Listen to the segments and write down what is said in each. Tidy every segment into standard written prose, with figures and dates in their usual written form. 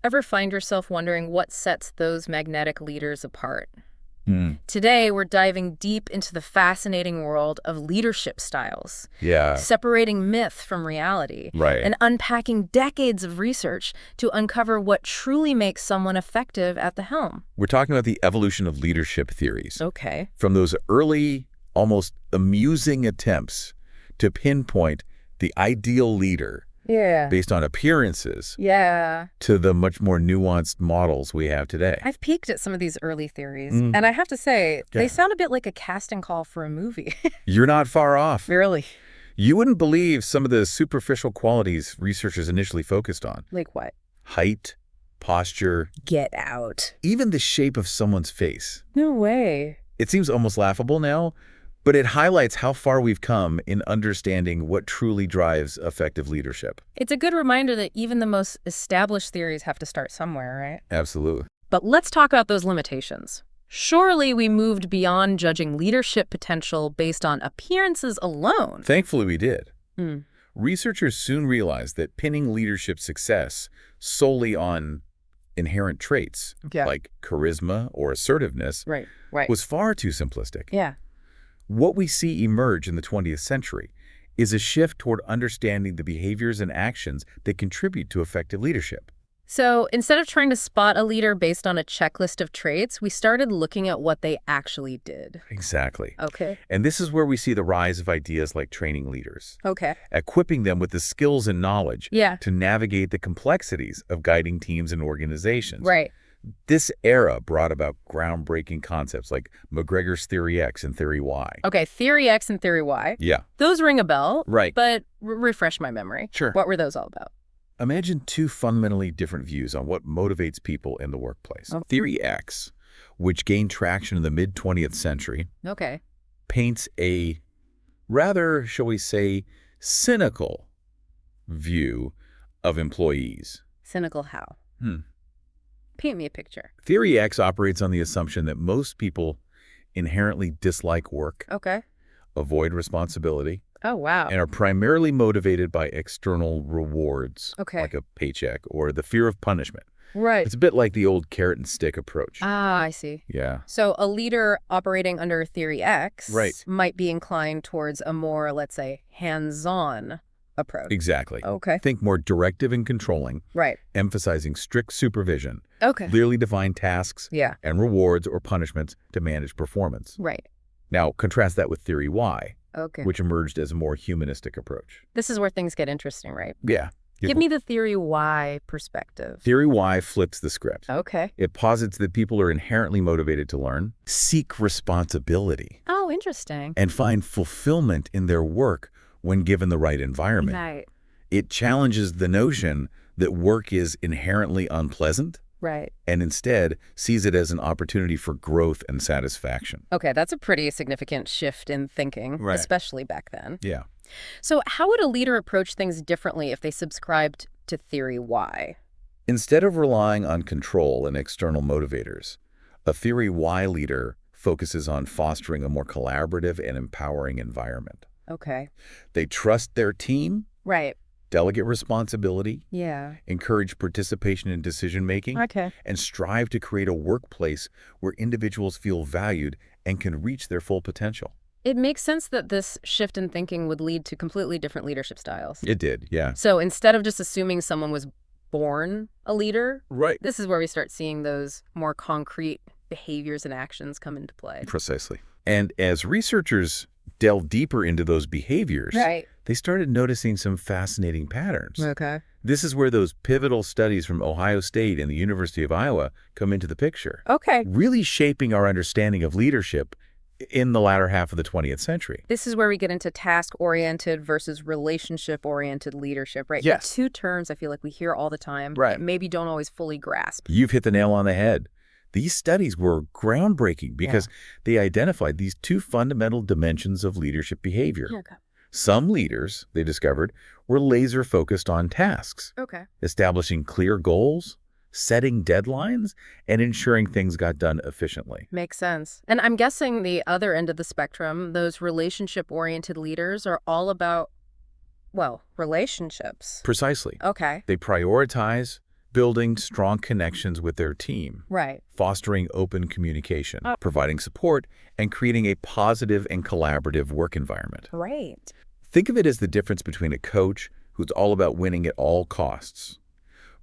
Ever find yourself wondering what sets those magnetic leaders apart? Hmm. Today, we're diving deep into the fascinating world of leadership styles, Yeah, separating myth from reality, right. and unpacking decades of research to uncover what truly makes someone effective at the helm. We're talking about the evolution of leadership theories. Okay. From those early, almost amusing attempts to pinpoint the ideal leader Yeah. based on appearances Yeah. to the much more nuanced models we have today. I've peeked at some of these early theories, Mm. and I have to say, Yeah. they sound a bit like a casting call for a movie. You're not far off. Really? You wouldn't believe some of the superficial qualities researchers initially focused on. Like what? Height, posture, Get out. even the shape of someone's face. No way. It seems almost laughable now, but it highlights how far we've come in understanding what truly drives effective leadership. It's a good reminder that even the most established theories have to start somewhere, right? Absolutely. But let's talk about those limitations. Surely we moved beyond judging leadership potential based on appearances alone. Thankfully, we did. Hmm. Researchers soon realized that pinning leadership success solely on inherent traits, Yeah. like charisma or assertiveness, Right. was far too simplistic. Yeah. What we see emerge in the 20th century is a shift toward understanding the behaviors and actions that contribute to effective leadership. So instead of trying to spot a leader based on a checklist of traits, we started looking at what they actually did. Exactly. Okay. And this is where we see the rise of ideas like training leaders, Okay. equipping them with the skills and knowledge Yeah. to navigate the complexities of guiding teams and organizations. Right. This era brought about groundbreaking concepts like McGregor's Theory X and Theory Y. Okay, Theory X and Theory Y. Yeah, Those ring a bell, right. but refresh my memory. Sure. What were those all about? Imagine two fundamentally different views on what motivates people in the workplace. Oh. Theory X, which gained traction in the mid-20th century, Okay. paints a rather, shall we say, cynical view of employees. Cynical how? Hmm. Paint me a picture. Theory X operates on the assumption that most people inherently dislike work, Okay. avoid responsibility, Oh, wow. and are primarily motivated by external rewards, Okay. like a paycheck or the fear of punishment. Right. It's a bit like the old carrot and stick approach. Ah, I see. Yeah. So a leader operating under Theory X Right. might be inclined towards a more, let's say, hands-on approach. Exactly. Okay. Think more directive and controlling, Right. emphasizing strict supervision, Okay. clearly defined tasks, Yeah. and rewards or punishments to manage performance. Right. Now, contrast that with Theory Y, Okay. which emerged as a more humanistic approach. This is where things get interesting, right? Yeah. Give me the Theory Y perspective. Theory Y flips the script. Okay. It posits that people are inherently motivated to learn, seek responsibility, Oh, interesting. and find fulfillment in their work when given the right environment. Right. It challenges the notion that work is inherently unpleasant Right. and instead sees it as an opportunity for growth and satisfaction. Okay, that's a pretty significant shift in thinking, Right. especially back then. Yeah. So how would a leader approach things differently if they subscribed to Theory Y? Instead of relying on control and external motivators, a Theory Y leader focuses on fostering a more collaborative and empowering environment. Okay. They trust their team, Right. delegate responsibility, Yeah. encourage participation in decision-making, Okay. and strive to create a workplace where individuals feel valued and can reach their full potential. It makes sense that this shift in thinking would lead to completely different leadership styles. It did, yeah. So instead of just assuming someone was born a leader, Right. this is where we start seeing those more concrete behaviors and actions come into play. Precisely. And as researchers delved deeper into those behaviors, Right. they started noticing some fascinating patterns. Okay. This is where those pivotal studies from Ohio State and the University of Iowa come into the picture, Okay. really shaping our understanding of leadership in the latter half of the 20th century. This is where we get into task-oriented versus relationship-oriented leadership, right? Yes. The two terms I feel like we hear all the time, Right. but maybe don't always fully grasp. You've hit the nail on the head. These studies were groundbreaking because they identified these two fundamental dimensions of leadership behavior. Okay. Some leaders, they discovered, were laser-focused on tasks, Okay. establishing clear goals, setting deadlines, and ensuring things got done efficiently. Makes sense. And I'm guessing the other end of the spectrum, those relationship-oriented leaders are all about, well, relationships. Precisely. Okay. They prioritize, Building strong connections with their team, Right. fostering open communication, providing support, and creating a positive and collaborative work environment. Right. Think of it as the difference between a coach who's all about winning at all costs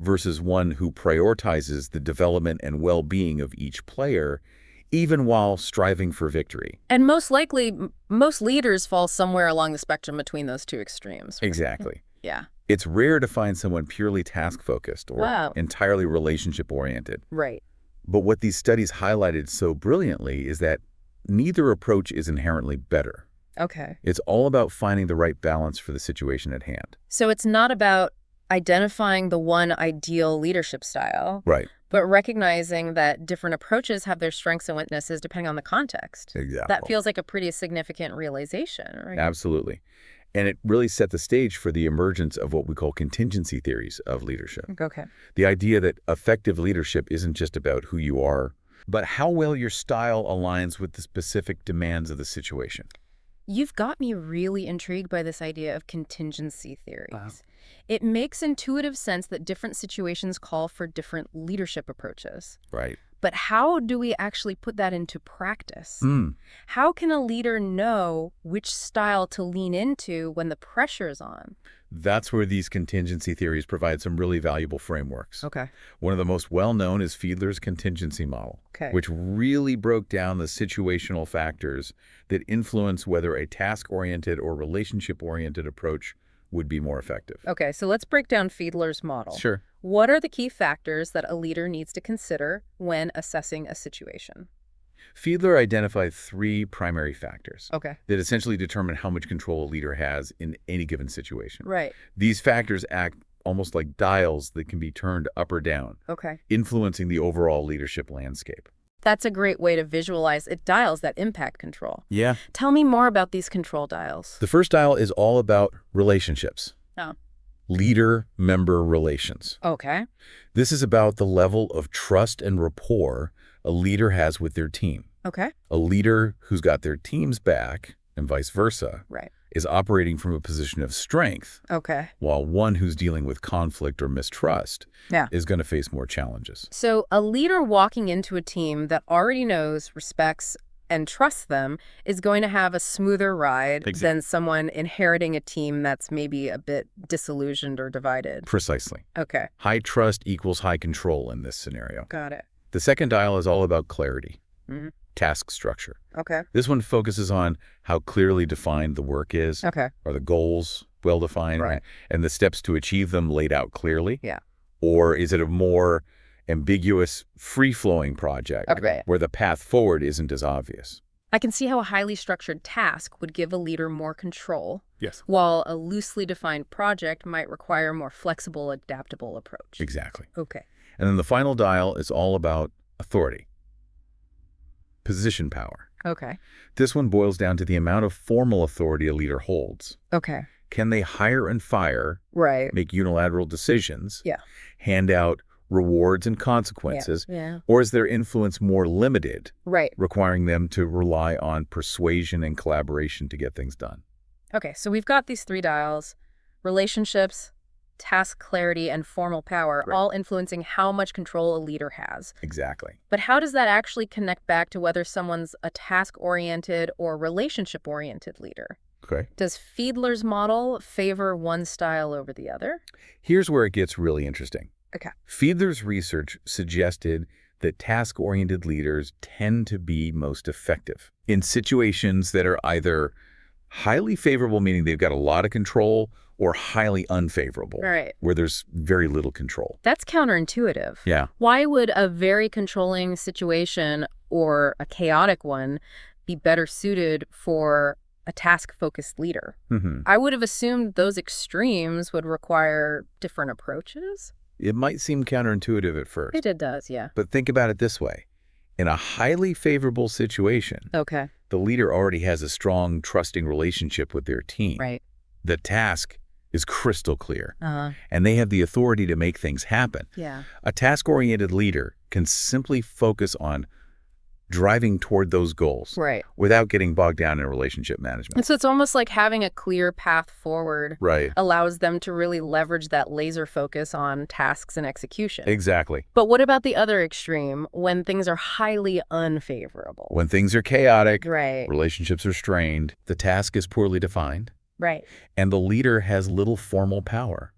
versus one who prioritizes the development and well-being of each player, even while striving for victory. And most likely, most leaders fall somewhere along the spectrum between those two extremes. Right? Exactly. Yeah. It's rare to find someone purely task-focused or Wow. entirely relationship-oriented. Right. But what these studies highlighted so brilliantly is that neither approach is inherently better. Okay. It's all about finding the right balance for the situation at hand. So it's not about identifying the one ideal leadership style, Right. but recognizing that different approaches have their strengths and weaknesses depending on the context. Exactly. That feels like a pretty significant realization, right? Absolutely. And it really set the stage for the emergence of what we call contingency theories of leadership. Okay. The idea that effective leadership isn't just about who you are, but how well your style aligns with the specific demands of the situation. You've got me really intrigued by this idea of contingency theories. Wow. It makes intuitive sense that different situations call for different leadership approaches. Right. But how do we actually put that into practice? Mm. How can a leader know which style to lean into when the pressure's on? That's where these contingency theories provide some really valuable frameworks. Okay. One of the most well-known is Fiedler's contingency model, Okay. which really broke down the situational factors that influence whether a task-oriented or relationship-oriented approach would be more effective. Okay, so let's break down Fiedler's model. Sure. What are the key factors that a leader needs to consider when assessing a situation? Fiedler identified three primary factors Okay. that essentially determine how much control a leader has in any given situation. Right. These factors act almost like dials that can be turned up or down, Okay. influencing the overall leadership landscape. That's a great way to visualize it. Dials that impact control. Yeah. Tell me more about these control dials. The first dial is all about relationships. Oh. Leader-member relations. Okay. This is about the level of trust and rapport a leader has with their team. Okay. A leader who's got their team's back, and vice versa, Right. is operating from a position of strength, Okay. while one who's dealing with conflict or mistrust Yeah. is going to face more challenges. So a leader walking into a team that already knows, respects, and trusts them is going to have a smoother ride than someone inheriting a team that's maybe a bit disillusioned or divided. Precisely. Okay. High trust equals high control in this scenario. Got it. The second dial is all about clarity, Mhm. task structure. Okay. This one focuses on how clearly defined the work is. Okay. Are the goals well-defined? Right. And the steps to achieve them laid out clearly? Yeah. Or is it a more ambiguous, free-flowing project Okay. where the path forward isn't as obvious? I can see how a highly structured task would give a leader more control, Yes. while a loosely defined project might require a more flexible, adaptable approach. Exactly. Okay. And then the final dial is all about authority, position power. Okay. This one boils down to the amount of formal authority a leader holds. Okay. Can they hire and fire, Right. make unilateral decisions, Yeah. hand out rewards and consequences, Yeah. or is their influence more limited, Right. requiring them to rely on persuasion and collaboration to get things done? Okay, so we've got these three dials: relationships, task clarity, and formal power, Right. all influencing how much control a leader has. Exactly. But how does that actually connect back to whether someone's a task-oriented or relationship-oriented leader? Okay. Does Fiedler's model favor one style over the other? Here's where it gets really interesting. Okay. Fiedler's research suggested that task-oriented leaders tend to be most effective in situations that are either highly favorable, meaning they've got a lot of control, or highly unfavorable, Right. where there's very little control. That's counterintuitive. Yeah. Why would a very controlling situation or a chaotic one be better suited for a task-focused leader? Mm-hmm. I would have assumed those extremes would require different approaches. It might seem counterintuitive at first, It does, yeah. but think about it this way. In a highly favorable situation, Okay. the leader already has a strong, trusting relationship with their team. Right. The task is crystal clear, Uh-huh. and they have the authority to make things happen. Yeah. A task-oriented leader can simply focus on driving toward those goals Right. without getting bogged down in relationship management. And so it's almost like having a clear path forward Right. allows them to really leverage that laser focus on tasks and execution. Exactly. But what about the other extreme, when things are highly unfavorable? When things are chaotic, Right. relationships are strained, the task is poorly defined, Right. and the leader has little formal power.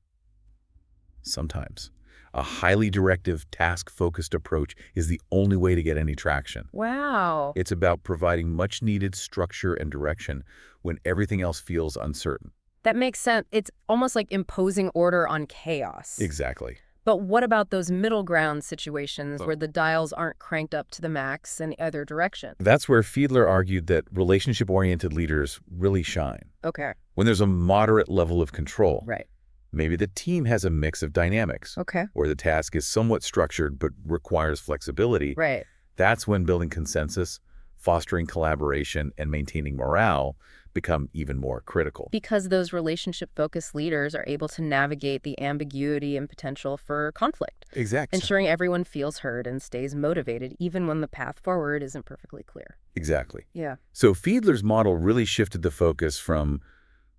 Sometimes a highly directive, task-focused approach is the only way to get any traction. Wow. It's about providing much-needed structure and direction when everything else feels uncertain. That makes sense. It's almost like imposing order on chaos. Exactly. But what about those middle ground situations where the dials aren't cranked up to the max in either direction? That's where Fiedler argued that relationship-oriented leaders really shine. Okay. When there's a moderate level of control. Right. Maybe the team has a mix of dynamics. Okay. Where the task is somewhat structured but requires flexibility. Right. That's when building consensus, fostering collaboration, and maintaining morale become even more critical. Because those relationship-focused leaders are able to navigate the ambiguity and potential for conflict. Exactly. Ensuring everyone feels heard and stays motivated even when the path forward isn't perfectly clear. Exactly. Yeah. So Fiedler's model really shifted the focus from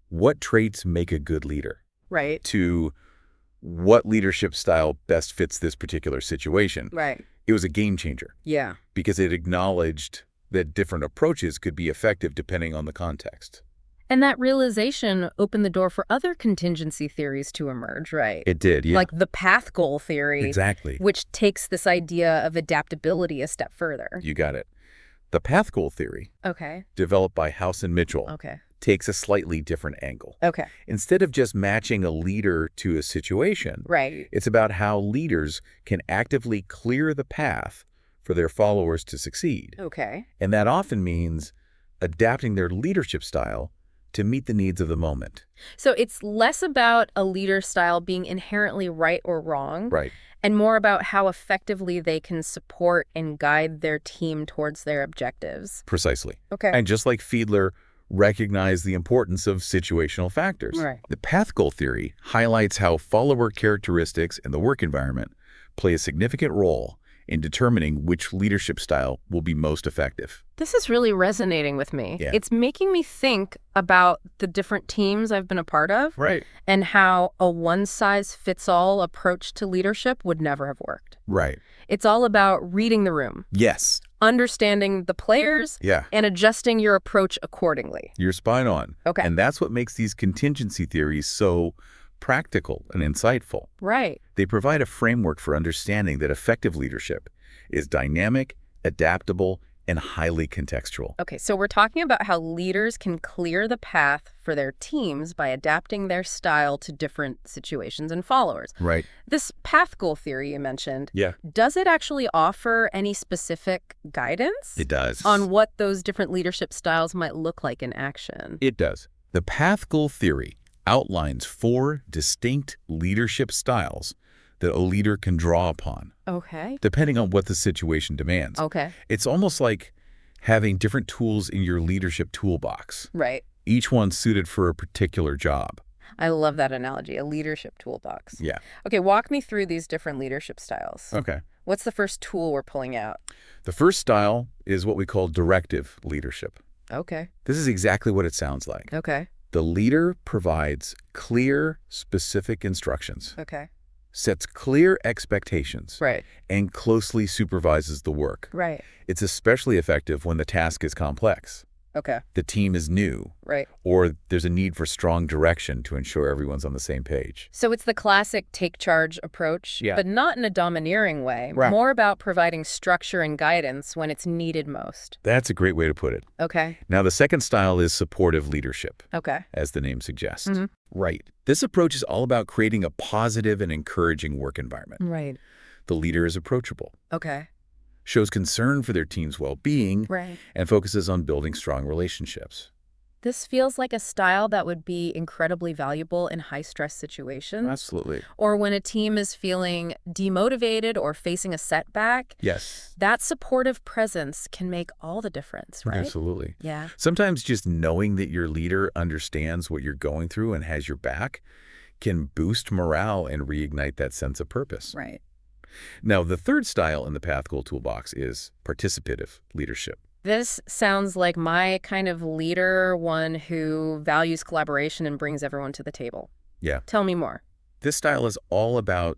what traits make a good leader Right. to what leadership style best fits this particular situation. Right. It was a game changer Yeah. because it acknowledged that different approaches could be effective depending on the context. And that realization opened the door for other contingency theories to emerge, right? It did, yeah. Like the path goal theory, Exactly. which takes this idea of adaptability a step further. You got it. The path goal theory, Okay. developed by House and Mitchell, Okay. takes a slightly different angle. Okay. Instead of just matching a leader to a situation, Right. it's about how leaders can actively clear the path for their followers to succeed. Okay. And that often means adapting their leadership style to meet the needs of the moment. So it's less about a leader style being inherently right or wrong, Right. and more about how effectively they can support and guide their team towards their objectives. Precisely. Okay. And just like Fiedler recognized the importance of situational factors, Right. the path goal theory highlights how follower characteristics in the work environment play a significant role in determining which leadership style will be most effective. This is really resonating with me. Yeah. It's making me think about the different teams I've been a part of Right. and how a one-size-fits-all approach to leadership would never have worked. Right. It's all about reading the room, Yes. understanding the players, Yeah. and adjusting your approach accordingly. You're spot on. Okay. And that's what makes these contingency theories so practical and insightful. Right. They provide a framework for understanding that effective leadership is dynamic, adaptable, and highly contextual. Okay, so we're talking about how leaders can clear the path for their teams by adapting their style to different situations and followers. Right. This path goal theory you mentioned, Yeah. does it actually offer any specific guidance It does. on what those different leadership styles might look like in action? It does. The path goal theory outlines 4 distinct leadership styles that a leader can draw upon, Okay. depending on what the situation demands. Okay. It's almost like having different tools in your leadership toolbox, Right. each one suited for a particular job. I love that analogy, a leadership toolbox. Yeah. Okay, walk me through these different leadership styles. Okay. What's the first tool we're pulling out? The first style is what we call directive leadership. Okay. This is exactly what it sounds like. Okay. The leader provides clear, specific instructions, Okay. sets clear expectations, Right. and closely supervises the work. Right. It's especially effective when the task is complex, Okay. the team is new, Right. or there's a need for strong direction to ensure everyone's on the same page. So it's the classic take charge approach, Yeah. but not in a domineering way, Right. more about providing structure and guidance when it's needed most. That's a great way to put it. Okay. Now, the second style is supportive leadership, Okay. as the name suggests. Mhm. Right. This approach is all about creating a positive and encouraging work environment. Right. The leader is approachable, Okay. shows concern for their team's well-being, Right. and focuses on building strong relationships. This feels like a style that would be incredibly valuable in high-stress situations. Absolutely. Or when a team is feeling demotivated or facing a setback. Yes. That supportive presence can make all the difference, right? Absolutely. Yeah. Sometimes just knowing that your leader understands what you're going through and has your back can boost morale and reignite that sense of purpose. Right. Now, the third style in the Path Goal Toolbox is participative leadership. This sounds like my kind of leader, one who values collaboration and brings everyone to the table. Yeah. Tell me more. This style is all about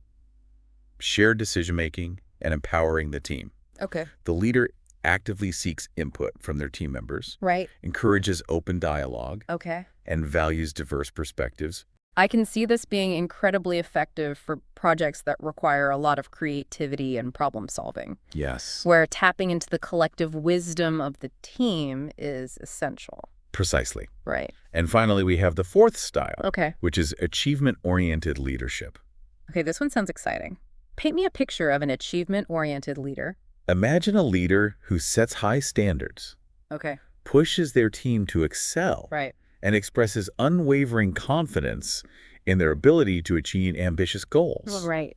shared decision-making and empowering the team. Okay. The leader actively seeks input from their team members, Right. encourages open dialogue, Okay. and values diverse perspectives. I can see this being incredibly effective for projects that require a lot of creativity and problem solving, Yes. where tapping into the collective wisdom of the team is essential. Precisely. Right. And finally, we have the fourth style, Okay. which is achievement-oriented leadership. Okay, this one sounds exciting. Paint me a picture of an achievement-oriented leader. Imagine a leader who sets high standards, Okay. pushes their team to excel, Right. and expresses unwavering confidence in their ability to achieve ambitious goals. Right.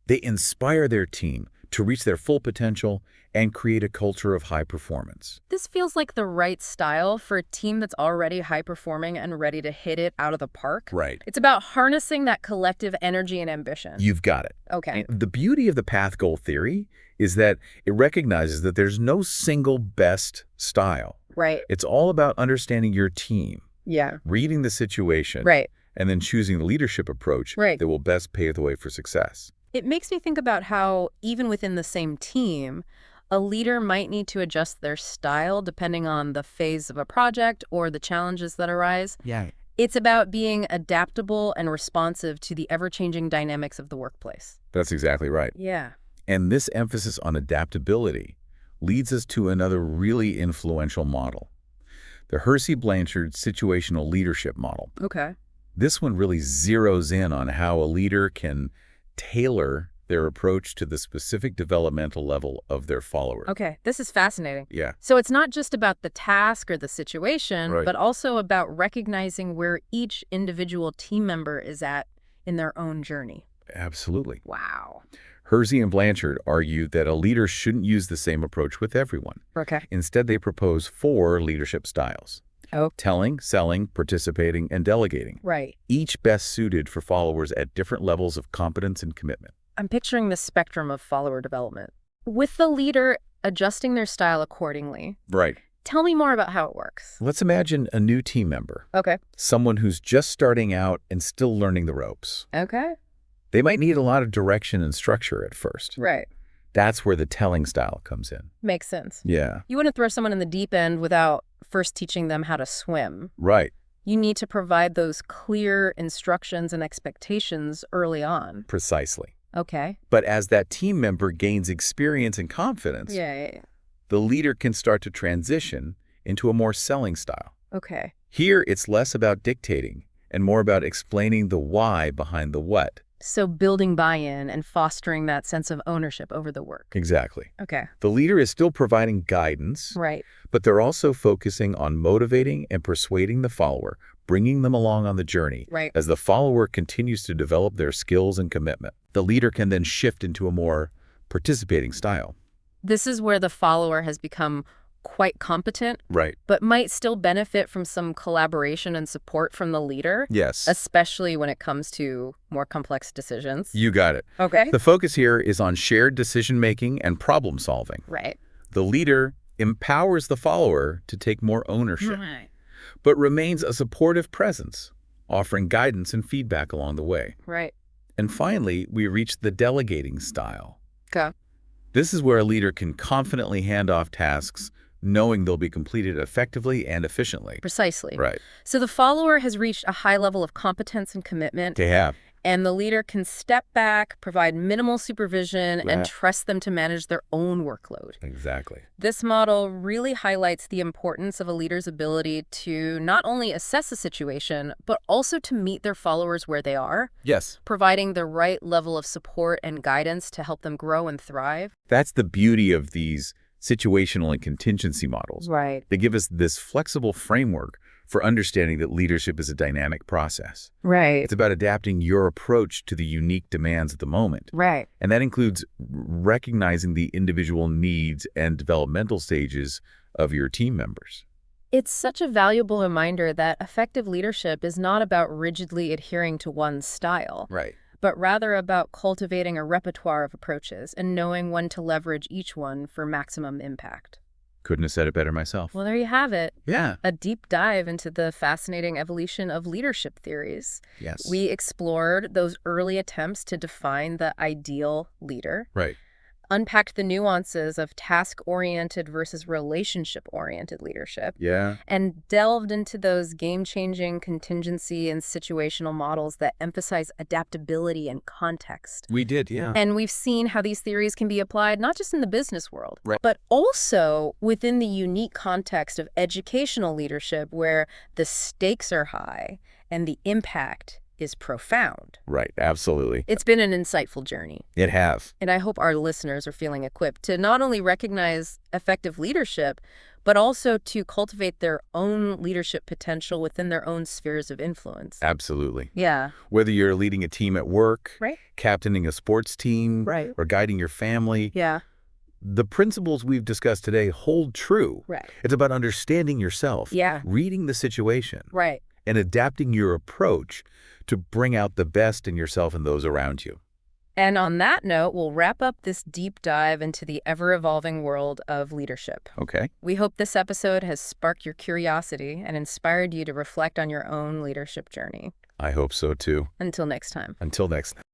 They inspire their team to reach their full potential and create a culture of high performance. This feels like the right style for a team that's already high-performing and ready to hit it out of the park. Right. It's about harnessing that collective energy and ambition. You've got it. Okay. And the beauty of the path goal theory is that it recognizes that there's no single best style. Right. It's all about understanding your team, Yeah. reading the situation, Right. and then choosing the leadership approach Right. that will best pave the way for success. It makes me think about how, even within the same team, a leader might need to adjust their style depending on the phase of a project or the challenges that arise. Yeah. It's about being adaptable and responsive to the ever-changing dynamics of the workplace. That's exactly right. Yeah. And this emphasis on adaptability leads us to another really influential model, the Hersey-Blanchard situational leadership model. Okay. This one really zeroes in on how a leader can tailor their approach to the specific developmental level of their follower. Okay. This is fascinating. Yeah. So it's not just about the task or the situation, Right. but also about recognizing where each individual team member is at in their own journey. Absolutely. Wow. Hersey and Blanchard argue that a leader shouldn't use the same approach with everyone. Okay. Instead, they propose 4 leadership styles: Oh. telling, selling, participating, and delegating, Right. each best suited for followers at different levels of competence and commitment. I'm picturing the spectrum of follower development, with the leader adjusting their style accordingly. Right. Tell me more about how it works. Let's imagine a new team member, Okay. someone who's just starting out and still learning the ropes. Okay. They might need a lot of direction and structure at first. Right. That's where the telling style comes in. Makes sense. Yeah. You wouldn't throw someone in the deep end without first teaching them how to swim. Right. You need to provide those clear instructions and expectations early on. Precisely. Okay. But as that team member gains experience and confidence, Yeah. the leader can start to transition into a more selling style. Okay. Here, it's less about dictating and more about explaining the why behind the what. So building buy-in and fostering that sense of ownership over the work. Exactly. Okay. The leader is still providing guidance, Right. but they're also focusing on motivating and persuading the follower, bringing them along on the journey. Right. As the follower continues to develop their skills and commitment, the leader can then shift into a more participating style. This is where the follower has become quite competent, Right. but might still benefit from some collaboration and support from the leader, Yes. especially when it comes to more complex decisions. You got it. Okay. The focus here is on shared decision-making and problem-solving. Right. The leader empowers the follower to take more ownership, Right. but remains a supportive presence, offering guidance and feedback along the way. Right. And finally, we reach the delegating style. Okay. This is where a leader can confidently hand off tasks, knowing they'll be completed effectively and efficiently. Precisely. Right. So the follower has reached a high level of competence and commitment, They have. and the leader can step back, provide minimal supervision, Right. and trust them to manage their own workload. Exactly. This model really highlights the importance of a leader's ability to not only assess a situation, but also to meet their followers where they are, Yes. providing the right level of support and guidance to help them grow and thrive. That's the beauty of these situational and contingency models. Right. They give us this flexible framework for understanding that leadership is a dynamic process. Right. It's about adapting your approach to the unique demands of the moment. Right. And that includes recognizing the individual needs and developmental stages of your team members. It's such a valuable reminder that effective leadership is not about rigidly adhering to one style, Right. but rather about cultivating a repertoire of approaches and knowing when to leverage each one for maximum impact. Couldn't have said it better myself. Well, there you have it. Yeah. A deep dive into the fascinating evolution of leadership theories. Yes. We explored those early attempts to define the ideal leader. Right. Unpacked the nuances of task-oriented versus relationship-oriented leadership. Yeah. And delved into those game-changing contingency and situational models that emphasize adaptability and context. We did, yeah. And we've seen how these theories can be applied not just in the business world, Right. but also within the unique context of educational leadership where the stakes are high and the impact is profound. Right, absolutely. It's been an insightful journey. It have. And I hope our listeners are feeling equipped to not only recognize effective leadership, but also to cultivate their own leadership potential within their own spheres of influence. Absolutely. Yeah. Whether you're leading a team at work, Right. captaining a sports team, Right. or guiding your family, Yeah. the principles we've discussed today hold true. Right. It's about understanding yourself, Yeah. reading the situation, Right. and adapting your approach to bring out the best in yourself and those around you. And on that note, we'll wrap up this deep dive into the ever-evolving world of leadership. Okay. We hope this episode has sparked your curiosity and inspired you to reflect on your own leadership journey. I hope so too. Until next time. Until next time.